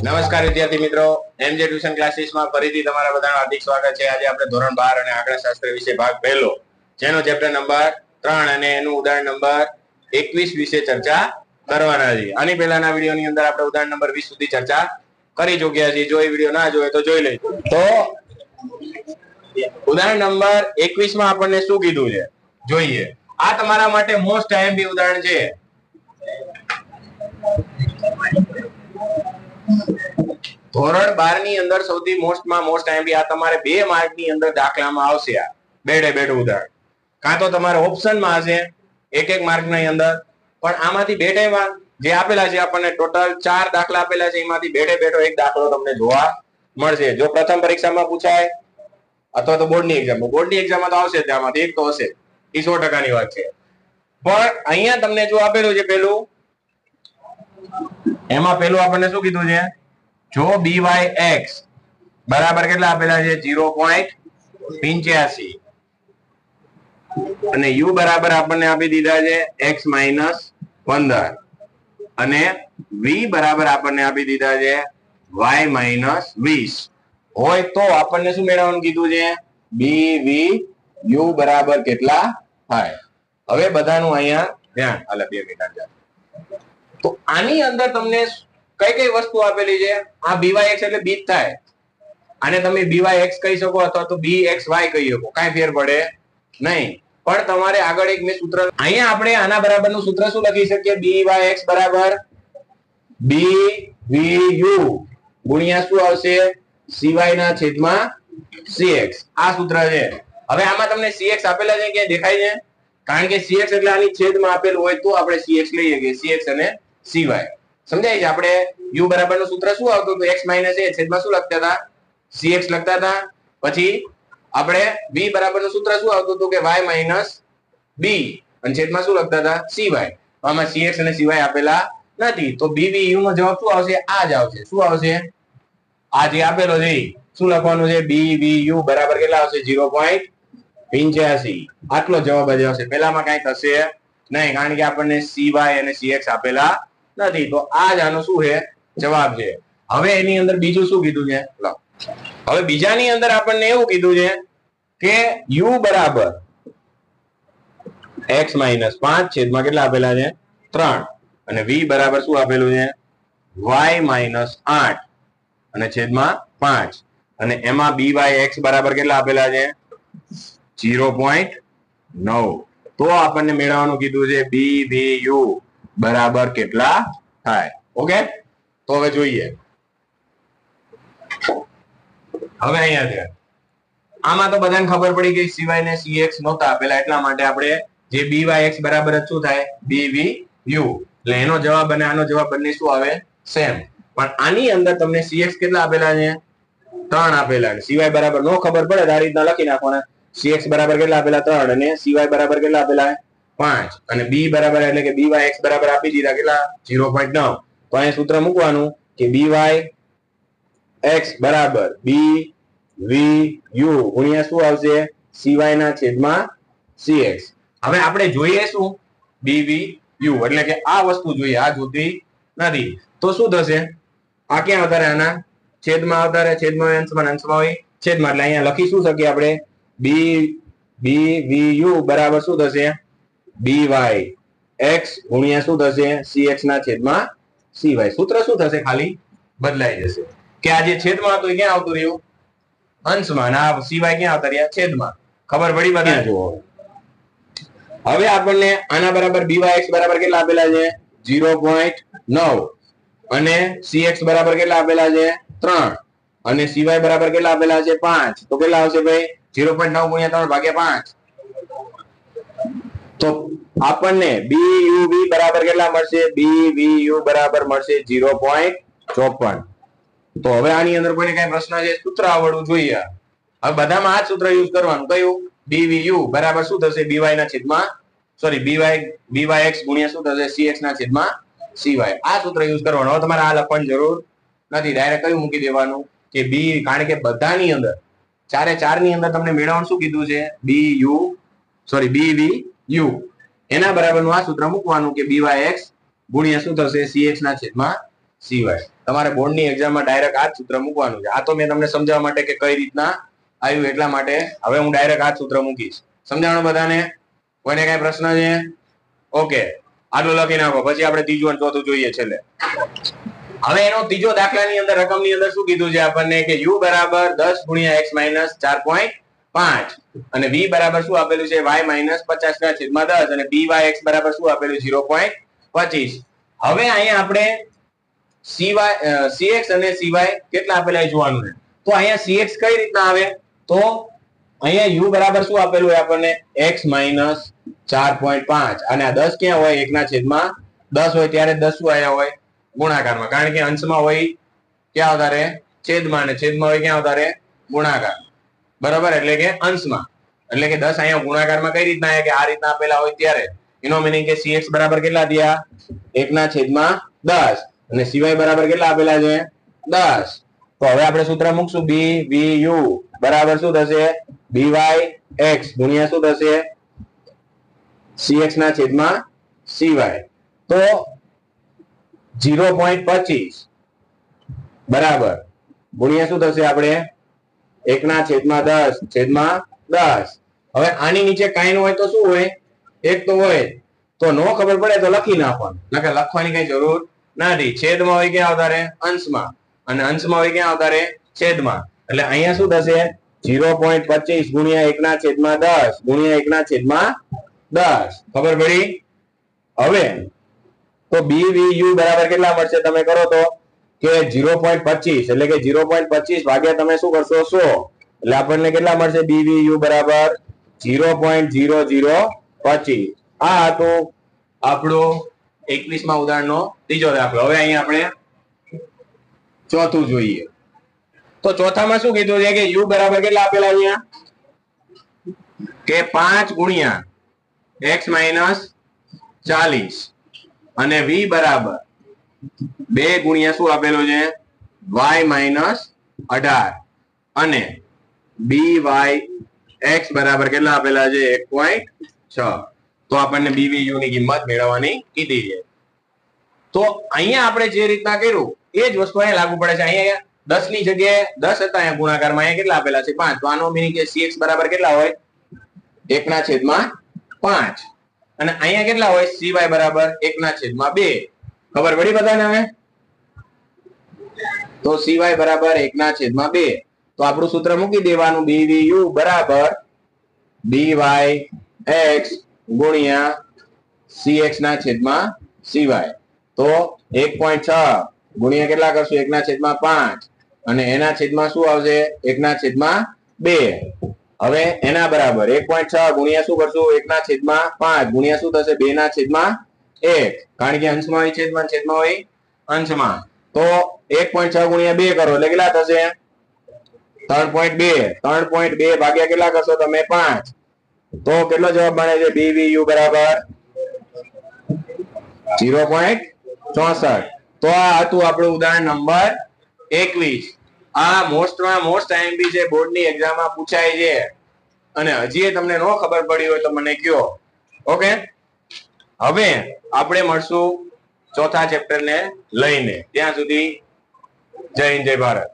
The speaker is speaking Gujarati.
નમસ્કાર વિદ્યાર્થી મિત્રો, એમજે ટ્યુશન ક્લાસીસમાં ફરીથી તમારા બધાનું હાર્દિક સ્વાગત છે. આજે આપણે ધોરણ 12 અને આંકડાશાસ્ત્ર વિશે ભાગ પહેલો, જેનો ચેપ્ટર નંબર 3 અને એનું ઉદાહરણ નંબર 21 વિશે ચર્ચા કરવાના છે. આની પહેલાના વિડીયોની અંદર આપણે ઉદાહરણ નંબર 20 સુધી ચર્ચા કરી ચૂક્યા છીએ. જો એ વિડીયો ના જોયો તો જોઈ લેજો. તો ઉદાહરણ નંબર 21 માં આપણને શું કીધું છે જોઈએ. આ તમારા માટે મોસ્ટ આઈએમપી ઉદાહરણ છે. ધોરણ 12 ની અંદર સૌથી મોસ્ટમાં મોસ્ટ આઈએમપી આ તમારે 2 માર્ક ની અંદર દાખલામાં આવશે. આ બેડે બેડું ઉદાહરણ કાં તો તમારે ઓપ્શનમાં હશે 1 માર્ક ની અંદર, પણ આમાંથી બે ટાઈમ જે આપેલા છે આપણને ટોટલ 4 દાખલા આપેલા છે, એમાંથી બેડે બેડો એક દાખલો તમને જોવા મળશે. જો પ્રથમ પરીક્ષામાં પૂછાય અથવા તો બોર્ડની એક્ઝામમાં તો આવશે જ, આમાંથી એક તો હશે, એ 100% ની વાત છે. પણ અહીંયા તમને જો આપેલું છે પેલું, એમાં પેલું આપણને શું કીધું છે, જો byx બરાબર કેટલા આપેલા છે 0.85 અને u બરાબર આપણને આપી દીધા છે x - 15 અને v બરાબર આપણને આપી દીધા છે y - 20 હોય તો આપણને શું મેળવવાનું કીધું છે, bvu બરાબર કેટલા થાય. હવે બધાનું અહીંયા ધ્યાન, હાલે 2 મિનિટ. તો આની અંદર તમને કઈ કઈ વસ્તુ આપેલી છે, આ byx એટલે b થાય, આને તમે byx કહી શકો અથવા તો bxy કહી શકો, કાઈ ફેર પડે નહીં. પણ તમારે આગળ એક મેં સૂત્ર, અહીંયા આપણે આના બરાબરનું સૂત્ર શું લખી શકીએ, byx બરાબર bvu ગુણ્યા શું આવશે, cy ના છેદમાં cx. આ સૂત્ર છે. હવે આમાં તમને cx આપેલા છે કે દેખાય છે, કારણ કે cx એટલે આની છેદમાં આપેલું હોય તો આપણે cx લઈએ કે cx અને cy. સમજાય છે? આપણે u બરાબરનું સૂત્ર શું આવતું હતું, x - a છેદમાં શું લખતા હતા, cx લખતા હતા. પછી આપણે b બરાબરનું સૂત્ર શું આવતું હતું કે y - b અને છેદમાં શું લખતા હતા, cy. આમાં cx અને cy આપેલા નથી, તો bvu નો જવાબ શું આવશે, આ જ આવશે. શું આવશે, આ જે આપેલો છે શું લખવાનું છે, bvu બરાબર કેટલા આવશે 0.85. આટલો જવાબ જ આવશે. પેલામાં કઈ થશે નહીં, કારણ કે આપણને cy અને cx આપેલા નથી. તો આ જ આનો શું છે, જવાબ છે. હવે એની અંદર બીજું શું કીધું છે, હવે બીજાની અંદર આપણને એવું કીધું છે કે u બરાબર x - 5 છેદમાં કેટલા આપેલા છે 3 અને v બરાબર શું આપેલું છે y - 8 અને છેદમાં 5 અને એમાં byx બરાબર કેટલા આપેલા છે 0.9. તો આપણને મેળવવાનું કીધું છે bvu બરાબર કેટલા થાય. ઓકે, તો હવે જોઈએ. હવે અહીંયા છે, આમાં તો બધાને ખબર પડી ગઈ cy ને cx નહોતા આપેલા, એટલા માટે આપણે જે byx બરાબર શું થાય bvu, એટલે એનો જવાબ અને આનો જવાબ બંને શું આવે, સેમ. પણ આની અંદર તમને cx કેટલા આપેલા છે 3 આપેલા છે, cy બરાબર નો ખબર પડે તો આ રીતના લખી નાખવાના, cx બરાબર કેટલા આપેલા 3 અને cy બરાબર કેટલા આપેલા 5 અને b બરાબર એટલે કે byx બરાબર આપી દીધા કેટલા 0.9. તો અહીંયા સૂત્ર મૂકવાનું કે byx બરાબર bvu ગુણ્યા શું આવશે, cy ના છેદમાં cx. હવે આપણે જોઈએ શું bvu, એટલે કે આ વસ્તુ જોઈએ, આ જોતી નથી. તો શું થશે, આ ક્યાં આવતા રહે, આના છેદમાં આવતા રહે, છેદમાં અંશમાં હોય છેદમાં, એટલે અહીંયા લખી શું શકીએ આપણે, bvu બરાબર શું થશે byx ગુણ્યા શું થશે cx ના છેદમાં cy. સૂત્ર શું થશે, ખાલી બદલાઈ જશે કે આ જે છેદમાં હતું એ ક્યાં આવતું રહ્યું, અંશમાં, અને આ cy ક્યાં આવતા રહ્યા, છેદમાં. ખબર પડી બધા? જુઓ હવે આપણને આના બરાબર byx બરાબર કેટલા આપેલા છે 0.9 અને cx બરાબર કેટલા આપેલા છે 3 અને cy બરાબર કેટલા આપેલા છે 5. તો કેટલા આવશે ભાઈ 0.9 ગુણ્યા 3 ભાગ્યા 5. તો આપણને buv બરાબર કેટલા મળશે, bvu બરાબર મળશે 0.54. તો હવે આની અંદર કોઈને કઈ પ્રશ્ન છે, સૂત્ર આવડવું જોઈએ. હવે બધામાં આ સૂત્ર યુઝ કરવાનું. કયું, bvu બરાબર શું થશે by ના છેદમાં byx ગુણ્યા શું થશે cx ના છેદમાં cy. આ સૂત્ર યુઝ કરવાનું. હવે તમારે આ લખવાની જરૂર નથી, ડાયરેક્ટ કયું મૂકી દેવાનું કે b, કારણ કે બધાની અંદર 4 ની અંદર તમને મેળવવાનું શું કીધું છે bvu, એના બરાબરનું આ સૂત્ર મૂકવાનું કે byx ગુણ્યા શું થશે cx ના છેદમાં સિવાય. તમારે બોર્ડની એક્ઝામમાં ડાયરેક્ટ આ જ સૂત્ર મૂકવાનું છે. આ તો મેં તમને સમજાવવા માટે કે કઈ રીતના આવ્યું એટલા માટે હવે હું ડાયરેક્ટ આ જ સૂત્ર મૂકીશ. સમજાણું બધાને? કોઈને કઈ પ્રશ્ન છે? ઓકે, આટલું લખી નાખો. પછી આપણે ત્રીજું અને ચોથું જોઈએ છેલ્લે. હવે એનો ત્રીજો દાખલાની અંદર રકમની અંદર શું કીધું છે આપણને કે u બરાબર 10 ગુણ્યા x માઇનસ 4.5 અને v બરાબર શું આપેલું છે y માઇનસ 50/10 અને byx બરાબર શું આપેલું 0.25. હવે અહીંયા આપણે cx અને cy કેટલા આપેલા એ જોવાનું છે. તો અહીંયા cx કઈ રીતના આવે તો અહીંયા u બરાબર શું આપેલું હોય આપણને x માઇનસ 4.5 અને આ 10 ક્યાં હોય 1/10 હોય ત્યારે 10 શું આયા હોય ગુણાકારમાં. કારણ કે અંશમાં હોય ક્યાં આવતા રહે છેદમાં અને છેદમાં હોય ક્યાં આવતા રહે ગુણાકાર. બરાબર, એટલે કે અંશમાં. એટલે કે 10 અહીંયા ગુણાકારમાં કઈ રીતના આવે કે આ રીતના આપેલા હોય ત્યારે એનો મીનિંગ કે cx બરાબર કેટલા થયા 1/10 અને cy બરાબર કેટલા આપેલા છે 10. તો હવે આપણે સૂત્ર મૂકશું bvu બરાબર શું થશે byx ગુણ્યા શું થશે cx/cy. તો 0.25 બરાબર ગુણ્યા શું થશે આપણે 1/10/10. હવે આની નીચે કાઈ હોય તો શું હોય એક તો હોય તો નો ખબર પડે તો લખી નાખવાનું. નકર લખવાની કઈ જરૂર નથી. છેદમાં હોય ક્યાં આવતા રહે અંશમાં અને અંશમાં હોય ક્યાં આવતા રહે છેદમાં. એટલે અહીંયા શું થશે 0.25 ગુણ્યા 1/10 ગુણ્યા 1/10. ખબર પડી? હવે તો bvu બરાબર કેટલા મળશે તમે કરો તો કે 0.25 એટલે કે 0.25 ભાગ્યા તમે શું કરશો 100 એટલે આપણને કેટલા મળશે bvu બરાબર 0.0025. આ હતું આપણું 21માં ઉદાહરણનો ત્રીજો દાખલો. હવે અહીંયા આપણે ચોથું જોઈએ. તો ચોથામાં શું કીધું છે કે u બરાબર કેટલા આપેલા અહીંયા કે 5 ગુણ્યા x માઇનસ 40 અને v બરાબર 2 ગુણ્યા શું આપેલું છે y માઇનસ 18 અને byx બરાબર કેટલા આપેલા છે 1.6. તો આપણને bvu ની કિંમત મેળવવાની કીધી છે. તો અહીંયા આપણે જે રીતના કર્યું એ જ વસ્તુ અહીંયા લાગુ પડે છે. અહીંયા 10 ની જગ્યાએ 10 હતા અહીંયા ગુણાકારમાં અહીંયા કેટલા આપેલા છે 5. તો આનો મીનિંગ કે cx બરાબર કેટલા હોય 1/5 અને અહીંયા કેટલા હોય cy બરાબર 1/2. ખબર પડી બધાને? હવે તો cy બરાબર 1/2. તો આપણું સૂત્ર મૂકી દેવાનું bvu બરાબર byx ગુણ્યા cx/cy. તો 1.6 ગુણ્યા કેટલા કરશું 1/5 અને એના છેદમાં શું આવશે 1/2. હવે એના બરાબર 1.6 ગુણ્યા શું કરશું 1/5 ગુણ્યા શું થશે 2/1 કારણ કે અંશમાં હોય છેદમાં હોય અંશમાં. તો 1.6 ગુણ્યા 2 કરો એટલે કેટલા થશે 3.2 ભાગ્યા કેટલા કરશો તમે 5. તો કેટલો જવાબ મળે છે bvu બરાબર 0.64. તો આ હતું આપણું ઉદાહરણ નંબર 21. આ મોસ્ટમાં મોસ્ટ આઈએમપી છે બોર્ડની એક્ઝામમાં પૂછાય છે અને હજી તમને નો ખબર પડી હોય તો મને કયો. ઓકે, હવે આપણે મળશું ચોથા ચેપ્ટરને લઈને. ત્યાં સુધી જય હિન્દ જય ભારત.